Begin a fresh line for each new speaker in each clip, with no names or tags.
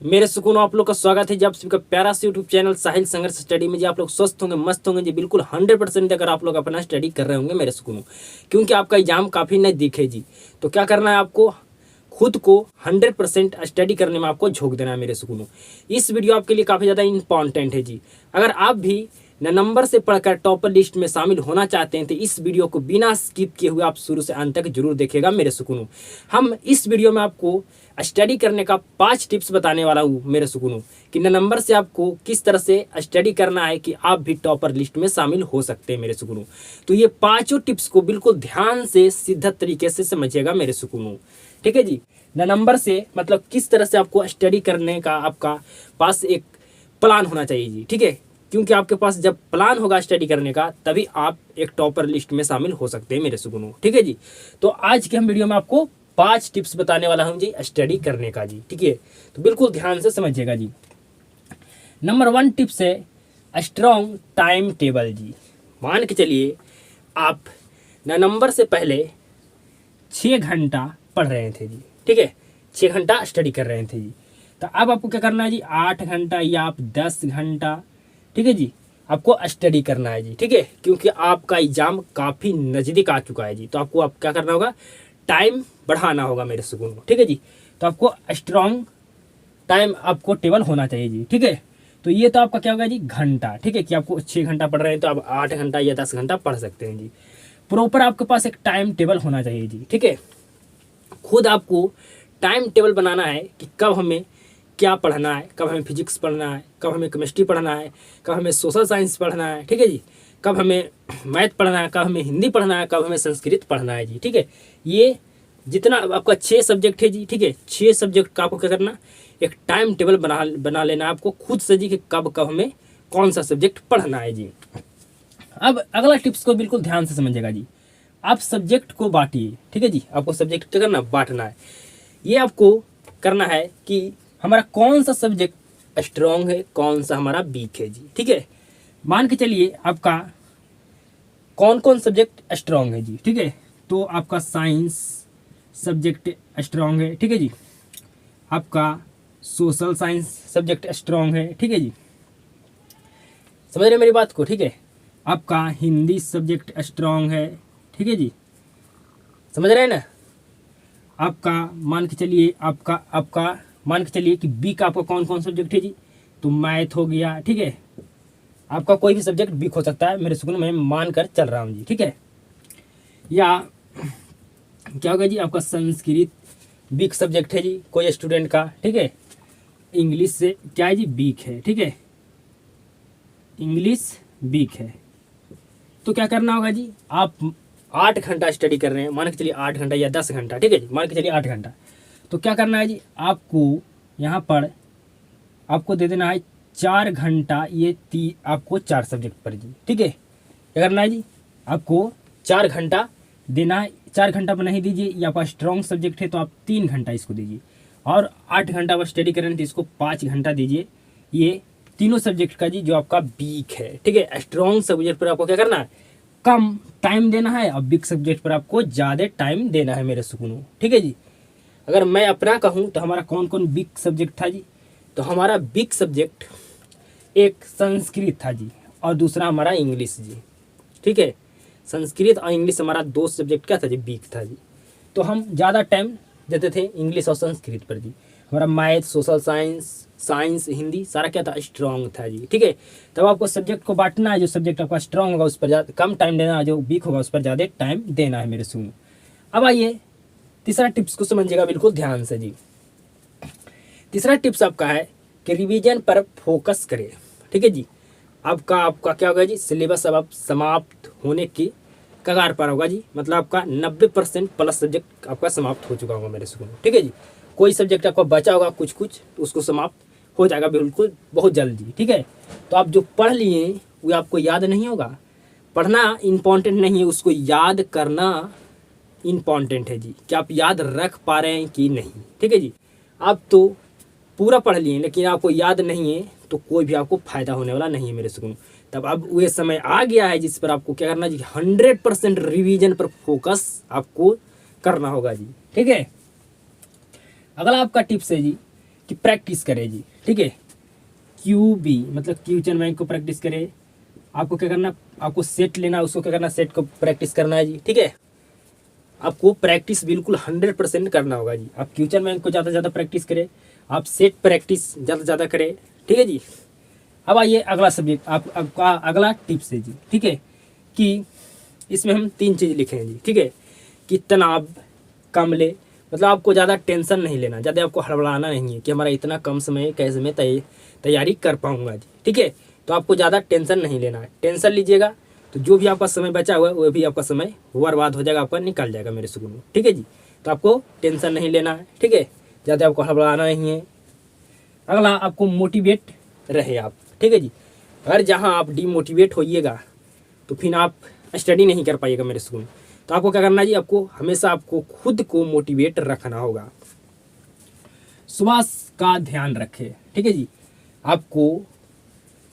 मेरे सुकून आप लोग का स्वागत है जी आप सभी का प्यारा सा यूट्यूब चैनल साहिल संघर्ष स्टडी में। जी आप लोग स्वस्थ होंगे, मस्त होंगे जी, बिल्कुल 100% अगर आप लोग अपना स्टडी कर रहे होंगे मेरे सुकून, क्योंकि आपका एग्जाम काफ़ी नज़दीक है जी। तो क्या करना है आपको, खुद को 100% स्टडी करने में आपको झोंक देना है मेरे सुकून। इस वीडियो आपके लिए काफ़ी ज़्यादा इंपॉर्टेंट है जी। अगर आप भी नंबर से पढ़कर टॉपर लिस्ट में शामिल होना चाहते हैं तो इस वीडियो को बिना स्किप किए हुए आप शुरू से अंत तक जरूर देखिएगा मेरे सुकून। हम इस वीडियो में आपको स्टडी करने का 5 टिप्स बताने वाला हूँ मेरे सुकून, कि नंबर से आपको किस तरह से स्टडी करना है कि आप भी टॉपर लिस्ट में शामिल हो सकते हैं मेरे सुकून। तो ये 5 टिप्स को बिल्कुल ध्यान से सीधा तरीके से समझिएगा मेरे सुकून, ठीक है जी। नंबर से मतलब किस तरह से आपको स्टडी करने का आपका पास एक प्लान होना चाहिए जी, ठीक है। क्योंकि आपके पास जब प्लान होगा स्टडी करने का तभी आप एक टॉपर लिस्ट में शामिल हो सकते हैं मेरे सुकून, ठीक है जी। तो आज के हम वीडियो में आपको 5 टिप्स बताने वाला हूं जी स्टडी करने का जी, ठीक है। तो बिल्कुल ध्यान से समझिएगा जी। नंबर 1 टिप्स है स्ट्रॉन्ग टाइम टेबल जी। मान के चलिए आप नंबर से पहले 6 घंटा पढ़ रहे थे जी, ठीक है, 6 घंटा स्टडी कर रहे थे जी। तो अब आपको क्या करना है जी, 8 घंटा या आप 10 घंटा, ठीक है जी, आपको स्टडी करना है जी, ठीक है। क्योंकि आपका एग्जाम काफ़ी नज़दीक आ चुका है जी। तो आपको क्या करना होगा, टाइम बढ़ाना होगा मेरे सुकून को, ठीक है जी। तो आपको स्ट्रॉन्ग टाइम आपको टेबल होना चाहिए जी, ठीक है। तो ये तो आपका क्या होगा जी, घंटा, ठीक है, कि आपको 6 घंटा पढ़ रहे हैं तो आप 8 घंटा या 10 घंटा पढ़ सकते हैं जी। प्रॉपर आपके पास एक टाइम टेबल होना चाहिए जी, ठीक है। खुद आपको टाइम टेबल बनाना है कि कब हमें क्या पढ़ना है, कब हमें फिजिक्स पढ़ना है, कब हमें केमिस्ट्री पढ़ना है, कब हमें सोशल साइंस पढ़ना है, ठीक है जी, कब हमें मैथ पढ़ना है, कब हमें हिंदी पढ़ना है, कब हमें संस्कृत पढ़ना है जी, ठीक है। ये जितना आपका 6 सब्जेक्ट है जी, ठीक है, 6 सब्जेक्ट का आपको क्या करना, एक टाइम टेबल बना लेना है आपको खुद से जी, कि कब कब हमें कौन सा सब्जेक्ट पढ़ना है जी। अब अगला टिप्स को बिल्कुल ध्यान से समझिएगा जी। आप सब्जेक्ट को बांटिए, ठीक है जी। आपको सब्जेक्ट क्या करना, बांटना है। ये आपको करना है कि हमारा कौन सा सब्जेक्ट स्ट्रॉन्ग है, कौन सा हमारा वीक है जी, ठीक है। मान के चलिए आपका कौन कौन सब्जेक्ट स्ट्रॉन्ग है जी, ठीक है। तो आपका साइंस सब्जेक्ट स्ट्रॉन्ग है, ठीक है जी। आपका सोशल साइंस सब्जेक्ट स्ट्रॉन्ग है, ठीक है जी, समझ रहे मेरी बात को, ठीक है। आपका हिंदी सब्जेक्ट स्ट्रॉन्ग है, ठीक है जी, समझ रहे हैं ना। आपका मान के चलिए आपका मान के चलिए कि बी का आपका कौन कौन सब्जेक्ट है जी, तो मैथ हो गया, ठीक है। आपका कोई भी सब्जेक्ट वीक हो सकता है मेरे स्कूल में, मान कर चल रहा हूँ जी, ठीक है। या क्या होगा जी, आपका संस्कृत वीक सब्जेक्ट है जी कोई स्टूडेंट का, ठीक है। इंग्लिश से क्या है जी, वीक है, ठीक है, इंग्लिश वीक है। तो क्या करना होगा जी, आप 8 घंटा स्टडी कर रहे हैं, मान के चलिए 8 घंटा या 10 घंटा, ठीक है जी, मान के चलिए 8 घंटा। तो क्या करना है जी, आपको यहाँ पर आपको दे देना है 4 घंटा, ये आपको 4 सब्जेक्ट पर जी, ठीक है। क्या करना है जी, आपको 4 घंटा देना है। 4 घंटा पर नहीं दीजिए, ये आपका स्ट्रॉन्ग सब्जेक्ट है तो आप 3 घंटा इसको दीजिए, और 8 घंटा आप स्टडी करें तो इसको 5 घंटा दीजिए। ये तीनों सब्जेक्ट का जी जो आपका वीक है, ठीक है। स्ट्रॉन्ग सब्जेक्ट पर आपको क्या करना है, कम टाइम देना है, और वीक सब्जेक्ट पर आपको ज़्यादा टाइम देना है मेरे सुकून, ठीक है जी। अगर मैं अपना कहूँ तो हमारा कौन कौन वीक सब्जेक्ट था जी, तो हमारा वीक सब्जेक्ट एक संस्कृत था जी, और दूसरा हमारा इंग्लिश जी, ठीक है। संस्कृत और इंग्लिश हमारा 2 सब्जेक्ट क्या था जी, वीक था जी। तो हम ज़्यादा टाइम देते थे इंग्लिश और संस्कृत पर जी। हमारा मैथ, सोशल साइंस, हिंदी सारा क्या था, स्ट्रॉन्ग था जी, ठीक है। तब आपको सब्जेक्ट को बांटना है, जो सब्जेक्ट आपका स्ट्रॉन्ग होगा उस पर कम टाइम देना है, जो वीक होगा उस पर ज़्यादा टाइम देना है मेरे सुन। अब आइए तीसरा टिप्स को समझिएगा बिल्कुल ध्यान से जी। तीसरा टिप्स आपका है कि रिवीजन पर फोकस करें, ठीक है जी। आपका क्या होगा जी, सिलेबस अब आप समाप्त होने की कगार पर होगा जी। मतलब आपका 90% प्लस सब्जेक्ट आपका समाप्त हो चुका होगा मेरे स्कूल में, ठीक है जी। कोई सब्जेक्ट आपका बचा होगा कुछ तो उसको समाप्त हो जाएगा बिल्कुल बहुत जल्दी, ठीक है। तो आप जो पढ़ लिए वो आपको याद नहीं होगा। पढ़ना इम्पॉर्टेंट नहीं है, उसको याद करना इम्पॉर्टेंट है जी, कि आप याद रख पा रहे हैं कि नहीं, ठीक है जी। आप तो पूरा पढ़ लिए लेकिन आपको याद नहीं है तो कोई भी आपको फायदा होने वाला नहीं है मेरे सुकून। तब अब वो समय आ गया है जिस पर आपको क्या करना जी, 100% रिवीजन पर फोकस आपको करना होगा जी, ठीक है। अगला आपका टिप्स है जी, कि प्रैक्टिस करें जी, ठीक है। QB मतलब क्वेश्चन बैंक को प्रैक्टिस करें। आपको क्या करना, आपको सेट लेना, उसको क्या करना, सेट को प्रैक्टिस करना है जी, ठीक है। आपको प्रैक्टिस बिल्कुल 100% करना होगा जी। आप क्वेश्चन बैंक को ज़्यादा से ज़्यादा प्रैक्टिस करें, आप सेट प्रैक्टिस ज़्यादा से ज़्यादा करें, ठीक है जी। अब आइए अगला सब्जेक्ट, आपका अगला टिप्स है जी, ठीक है, कि इसमें हम 3 चीज़ लिखे हैं जी, ठीक है, कि तनाव कम ले, मतलब आपको ज़्यादा टेंशन नहीं लेना, ज़्यादा आपको हड़बड़ाना नहीं है कि हमारा इतना कम समय कैसे मैं तैयारी कर पाऊँगा जी, ठीक है। तो आपको ज़्यादा टेंशन नहीं लेना है। टेंशन लीजिएगा तो जो भी आपका समय बचा हुआ है वो भी आपका समय बर्बाद हो जाएगा, आपका निकल जाएगा मेरे सुकून, ठीक है जी। तो आपको टेंशन नहीं लेना है, ठीक है, ज़्यादा आपको हड़बड़ाना नहीं है। अगला, आपको मोटिवेट रहे आप, ठीक है जी। अगर जहाँ आप डीमोटिवेट होइएगा तो फिर आप स्टडी नहीं कर पाइएगा मेरे सुकून। तो आपको क्या करना है जी, आपको हमेशा आपको खुद को मोटिवेट रखना होगा। स्वास्थ्य का ध्यान रखें, ठीक है जी। आपको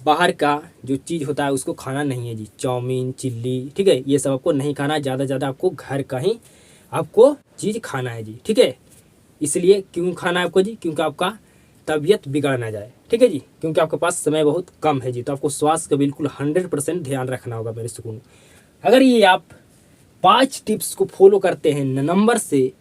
बाहर का जो चीज़ होता है उसको खाना नहीं है जी, चाउमीन, चिल्ली, ठीक है, ये सब आपको नहीं खाना। ज़्यादा ज़्यादा आपको घर का ही आपको चीज़ खाना है जी, ठीक है। इसलिए क्यों खाना है आपको जी, क्योंकि आपका तबीयत बिगड़ ना जाए, ठीक है जी, क्योंकि आपके पास समय बहुत कम है जी। तो आपको स्वास्थ्य का बिल्कुल 100% ध्यान रखना होगा मेरे सुकून। अगर ये आप 5 टिप्स को फॉलो करते हैं, नंबर से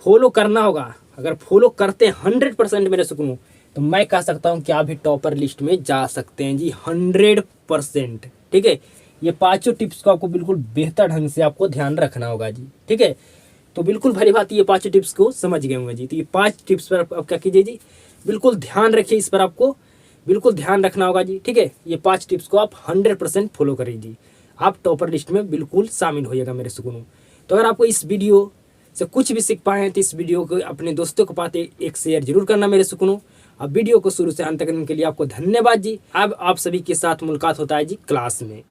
फॉलो करना होगा, अगर फॉलो करते हैं 100% मेरे सुकून, तो मैं कह सकता हूँ कि आप भी टॉपर लिस्ट में जा सकते हैं जी, 100%, ठीक है। ये 5 टिप्स को आपको बिल्कुल बेहतर ढंग से आपको ध्यान रखना होगा जी, ठीक है। तो बिल्कुल भली बात, ये 5 टिप्स को समझ गए होंगे जी। तो ये 5 टिप्स पर आप क्या कीजिए जी, बिल्कुल ध्यान रखिए, इस पर आपको बिल्कुल ध्यान रखना होगा जी, ठीक है। ये 5 टिप्स को आप 100% फॉलो करिए जी, आप टॉपर लिस्ट में बिल्कुल शामिल होइएगा मेरे सुकून। तो अगर आपको इस वीडियो से कुछ भी सीख पाए हैं तो इस वीडियो को अपने दोस्तों को पाते एक शेयर जरूर करना मेरे सुकून। अब वीडियो को शुरू से अंत करने के लिए आपको धन्यवाद जी। अब आप सभी के साथ मुलाकात होता है जी क्लास में।